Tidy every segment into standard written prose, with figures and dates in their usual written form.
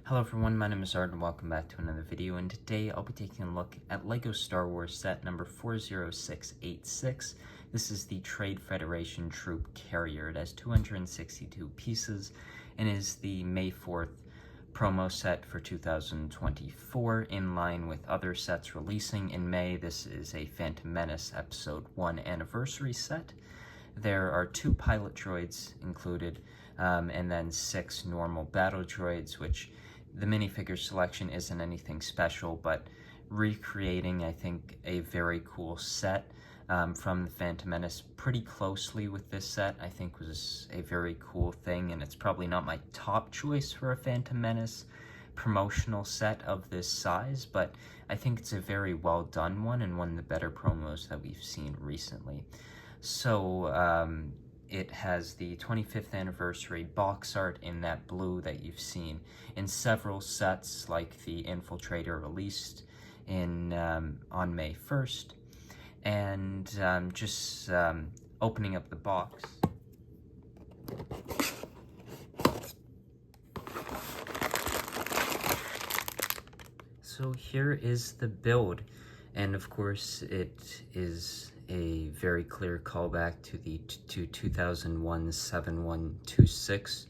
Hello everyone, my name is Art and welcome back to another video, and today I'll be taking a look at LEGO Star Wars set number 40686. This is the Trade Federation Troop Carrier. It has 262 pieces and is the May 4th promo set for 2024 in line with other sets releasing in May. This is a Phantom Menace Episode 1 anniversary set. There are 2 pilot droids included, and then 6 normal battle droids, which the minifigure selection isn't anything special, but recreating, I think, a very cool set from the Phantom Menace pretty closely with this set, I think was a very cool thing, and it's probably not my top choice for a Phantom Menace promotional set of this size, but I think it's a very well done one and one of the better promos that we've seen recently. So, it has the 25th anniversary box art in that blue that you've seen in several sets, like the Infiltrator released in on May 1st. And just opening up the box. So here is the build, and of course it is a very clear callback to the 2001 7126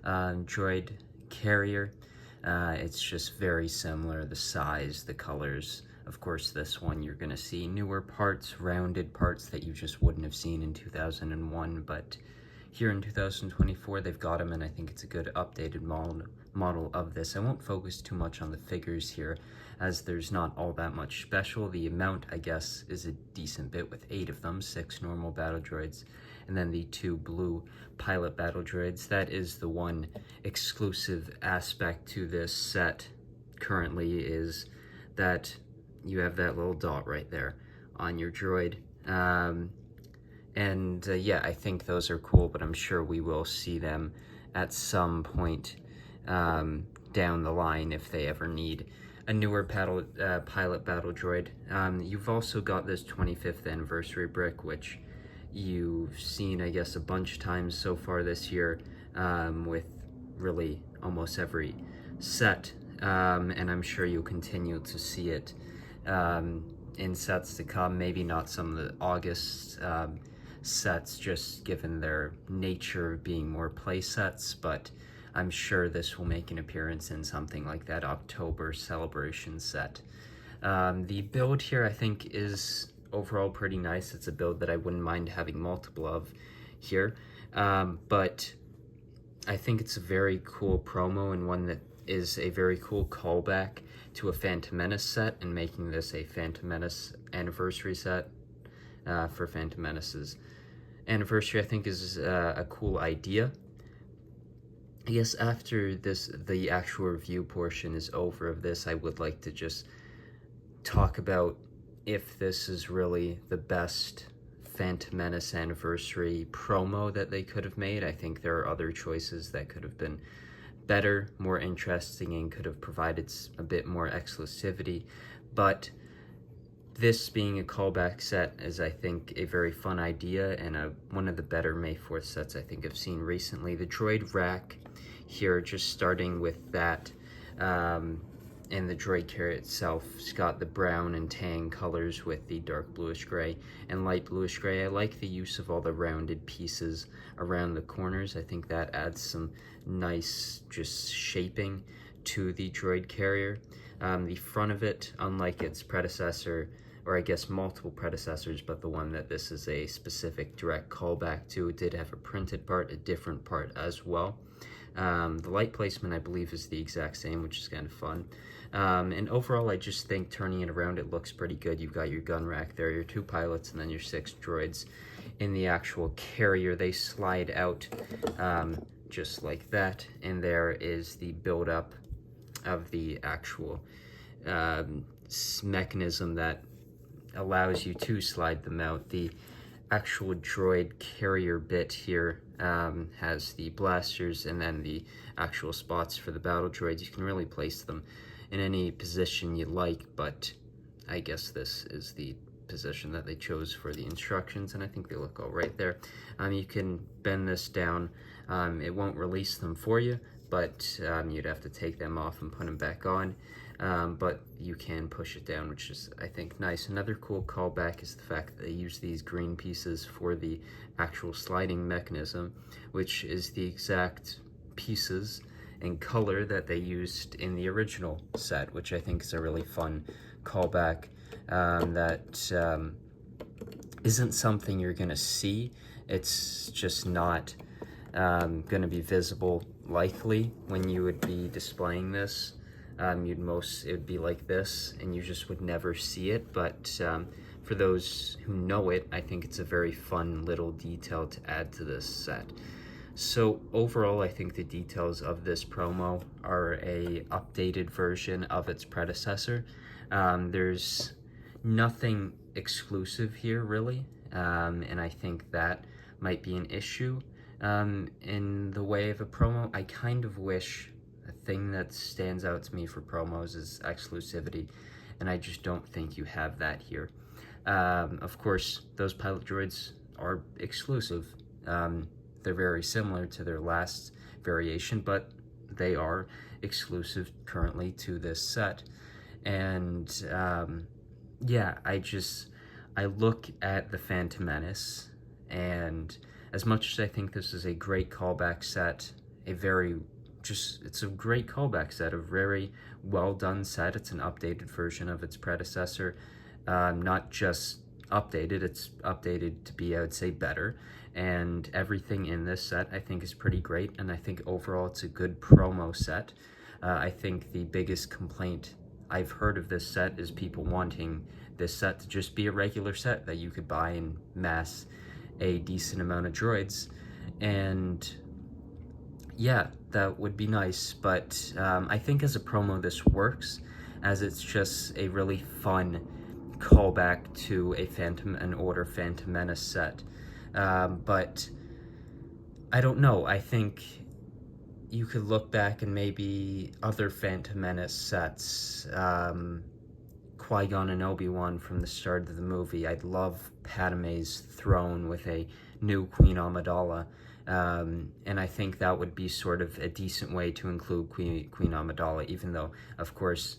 droid carrier. It's just very similar, the size, the colors. Of course, this one you're going to see newer parts, rounded parts that you just wouldn't have seen in 2001, but here in 2024 they've got them, and I think it's a good updated model of this. I won't focus too much on the figures here, as there's not all that much special. The amount, I guess, is a decent bit with 8 of them, 6 normal battle droids, and then the 2 blue pilot battle droids. That is the one exclusive aspect to this set currently, is that you have that little dot right there on your droid. Yeah, I think those are cool, but I'm sure we will see them at some point down the line if they ever need a newer pilot battle droid. You've also got this 25th anniversary brick, which you've seen, I guess, a bunch of times so far this year, with really almost every set, and I'm sure you'll continue to see it in sets to come. Maybe not some of the August sets, just given their nature of being more play sets, but I'm sure this will make an appearance in something like that October celebration set. The build here, I think, is overall pretty nice. It's a build that I wouldn't mind having multiple of here, but I think it's a very cool promo, and one that is a very cool callback to a Phantom Menace set, and making this a Phantom Menace anniversary set for Phantom Menace's anniversary, I think, is a cool idea. I guess after the actual review portion is over of this, I would like to just talk about if this is really the best Phantom Menace anniversary promo that they could have made. I think there are other choices that could have been better, more interesting, and could have provided a bit more exclusivity, but this being a callback set is, I think, a very fun idea, and one of the better May 4th sets I think I've seen recently. The droid rack here, just starting with that, and the droid carrier itself, it's got the brown and tan colors with the dark bluish gray and light bluish gray. I like the use of all the rounded pieces around the corners. I think that adds some nice just shaping to the droid carrier. The front of it, unlike its predecessor, or I guess multiple predecessors, but the one that this is a specific direct callback to, it did have a printed part, a different part as well. The light placement, I believe, is the exact same, which is kind of fun. And overall, I just think turning it around, it looks pretty good. You've got your gun rack there, your 2 pilots, and then your 6 droids in the actual carrier. They slide out just like that, and there is the build-up of the actual mechanism that allows you to slide them out. The actual droid carrier bit here has the blasters and then the actual spots for the battle droids. You can really place them in any position you like, but I guess this is the position that they chose for the instructions, and I think they look all right there. You can bend this down. It won't release them for you, but you'd have to take them off and put them back on. But you can push it down, which is, I think, nice. Another cool callback is the fact that they use these green pieces for the actual sliding mechanism, which is the exact pieces and color that they used in the original set, which I think is a really fun callback that isn't something you're going to see. It's just not going to be visible likely when you would be displaying this. It would be like this, and you just would never see it. But for those who know it, I think it's a very fun little detail to add to this set. So overall, I think the details of this promo are a updated version of its predecessor. There's nothing exclusive here, really, and I think that might be an issue in the way of a promo. I kind of wish a thing that stands out to me for promos is exclusivity, and I just don't think you have that here. Of course, those pilot droids are exclusive. They're very similar to their last variation, but they are exclusive currently to this set. And yeah, I look at the Phantom Menace, and as much as I think this is a great callback set, it's a great callback set, a very well done set. It's an updated version of its predecessor. Not just updated, it's updated to be, I would say, better. And everything in this set I think is pretty great, and I think overall it's a good promo set. I think the biggest complaint I've heard of this set is people wanting this set to just be a regular set that you could buy and mass a decent amount of droids, and yeah, that would be nice. But I think as a promo this works, as it's just a really fun callback to an Order Phantom Menace set. But I don't know, I think you could look back and maybe other Phantom Menace sets, Qui-Gon and Obi-Wan from the start of the movie. I'd love Padme's throne with a new Queen Amidala, and I think that would be sort of a decent way to include Queen Amidala, even though, of course,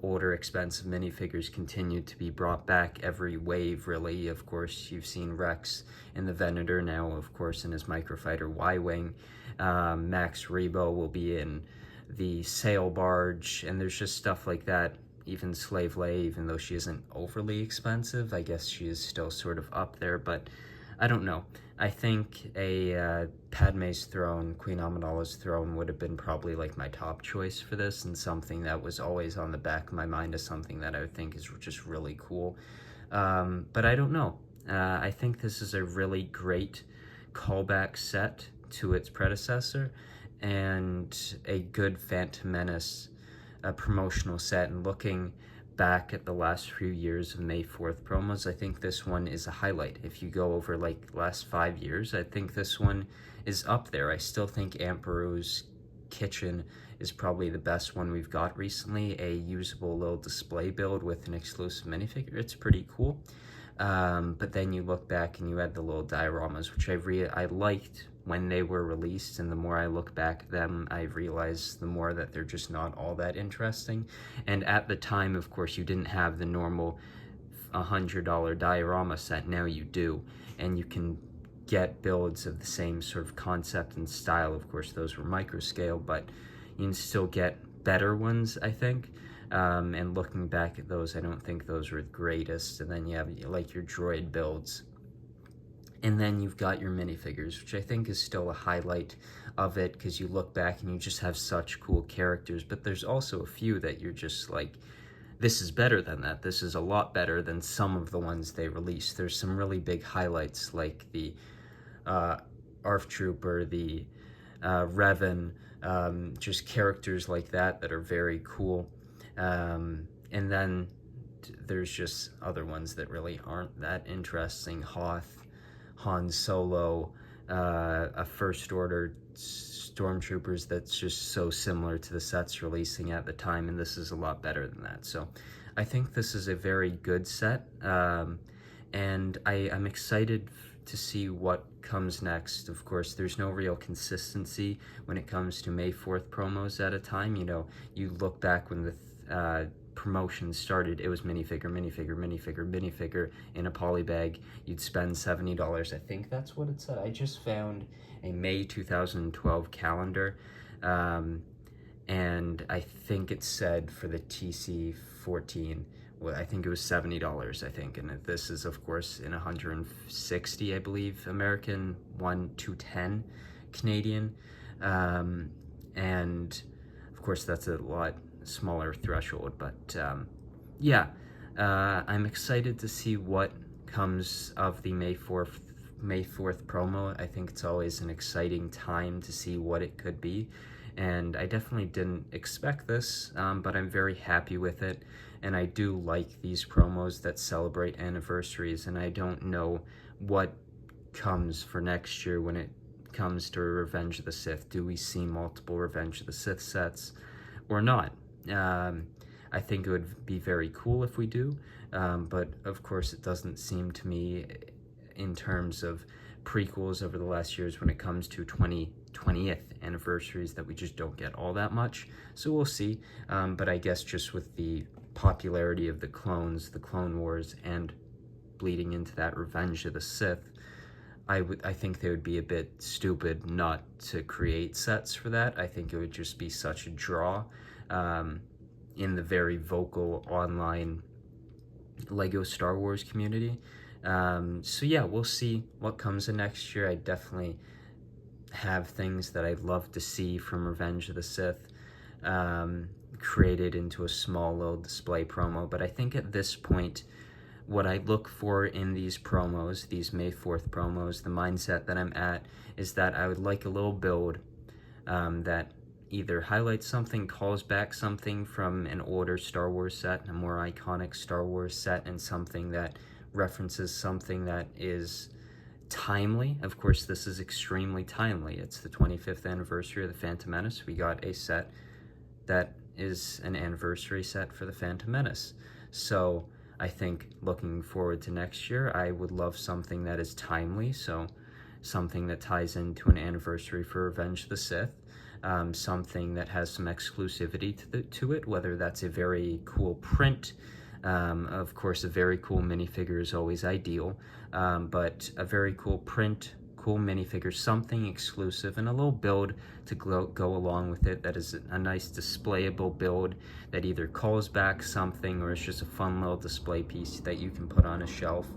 older expensive minifigures continue to be brought back every wave, really. Of course, you've seen Rex in the Venator, now, of course, in his Microfighter Y-Wing. Max Rebo will be in the sail barge, and there's just stuff like that. Even Slave Leia, even though she isn't overly expensive, I guess she is still sort of up there, but I don't know. I think a Padme's throne, Queen Amidala's throne, would have been probably like my top choice for this, and something that was always on the back of my mind as something that I would think is just really cool. But I don't know. I think this is a really great callback set to its predecessor, and a good Phantom Menace promotional set. And looking back at the last few years of May 4th promos, I think this one is a highlight. If you go over like last 5 years, I think this one is up there. I still think Aunt Beru's kitchen is probably the best one we've got recently. A usable little display build with an exclusive minifigure. It's pretty cool. But then you look back and you had the little dioramas, which I liked when they were released, and the more I look back at them, I realize the more that they're just not all that interesting. And at the time, of course, you didn't have the normal $100 diorama set. Now you do, and you can get builds of the same sort of concept and style. Of course, those were micro scale, but you can still get better ones, I think. And looking back at those, I don't think those were the greatest. And then you have like your droid builds, and then you've got your minifigures, which I think is still a highlight of it, because you look back and you just have such cool characters. But there's also a few that you're just like, this is better than that. This is a lot better than some of the ones they released. There's some really big highlights, like the ARF Trooper, the Revan, just characters like that that are very cool. And then there's just other ones that really aren't that interesting. Hoth, Han Solo, a First Order stormtroopers that's just so similar to the sets releasing at the time, and this is a lot better than that. So I think this is a very good set, and I'm excited to see what comes next. Of course, there's no real consistency when it comes to May 4th promos at a time. You know, you look back when the promotion started, it was minifigure, minifigure, minifigure, minifigure in a poly bag. You'd spend $70. I think that's what it said. I just found a May 2012 calendar, and I think it said for the TC14, well, I think it was $70, I think, and this is, of course, in 160, I believe, American, 1 to 10 Canadian, and, of course, that's a lot smaller threshold, but, yeah, I'm excited to see what comes of the May 4th promo. I think it's always an exciting time to see what it could be, and I definitely didn't expect this, but I'm very happy with it, and I do like these promos that celebrate anniversaries, and I don't know what comes for next year when it comes to Revenge of the Sith. Do we see multiple Revenge of the Sith sets or not? I think it would be very cool if we do, but of course it doesn't seem to me in terms of prequels over the last years when it comes to 20th anniversaries that we just don't get all that much. So we'll see, but I guess just with the popularity of the clones, the Clone Wars, and bleeding into that Revenge of the Sith, I think they would be a bit stupid not to create sets for that. I think it would just be such a draw in the very vocal online Lego Star Wars community. So yeah, we'll see what comes in next year. I definitely have things that I'd love to see from Revenge of the Sith created into a small little display promo, but I think at this point, what I look for in these promos, these May 4th promos, the mindset that I'm at is that I would like a little build that either highlights something, calls back something from an older Star Wars set, a more iconic Star Wars set, and something that references something that is timely. Of course, this is extremely timely. It's the 25th anniversary of The Phantom Menace. We got a set that is an anniversary set for The Phantom Menace. So I think looking forward to next year, I would love something that is timely, so something that ties into an anniversary for Revenge of the Sith, something that has some exclusivity to it, whether that's a very cool print. Of course, a very cool minifigure is always ideal, but a very cool print, cool minifigure, something exclusive, and a little build to go along with it that is a nice displayable build that either calls back something or is just a fun little display piece that you can put on a shelf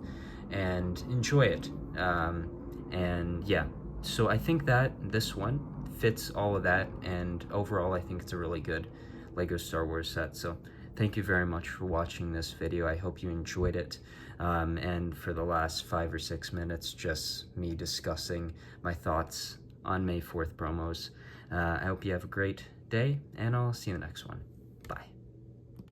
and enjoy it. And yeah, so I think that this one fits all of that, and overall I think it's a really good Lego Star Wars set. So thank you very much for watching this video. I hope you enjoyed it. And for the last 5 or 6 minutes, just me discussing my thoughts on May 4th promos. I hope you have a great day, and I'll see you in the next one. Bye.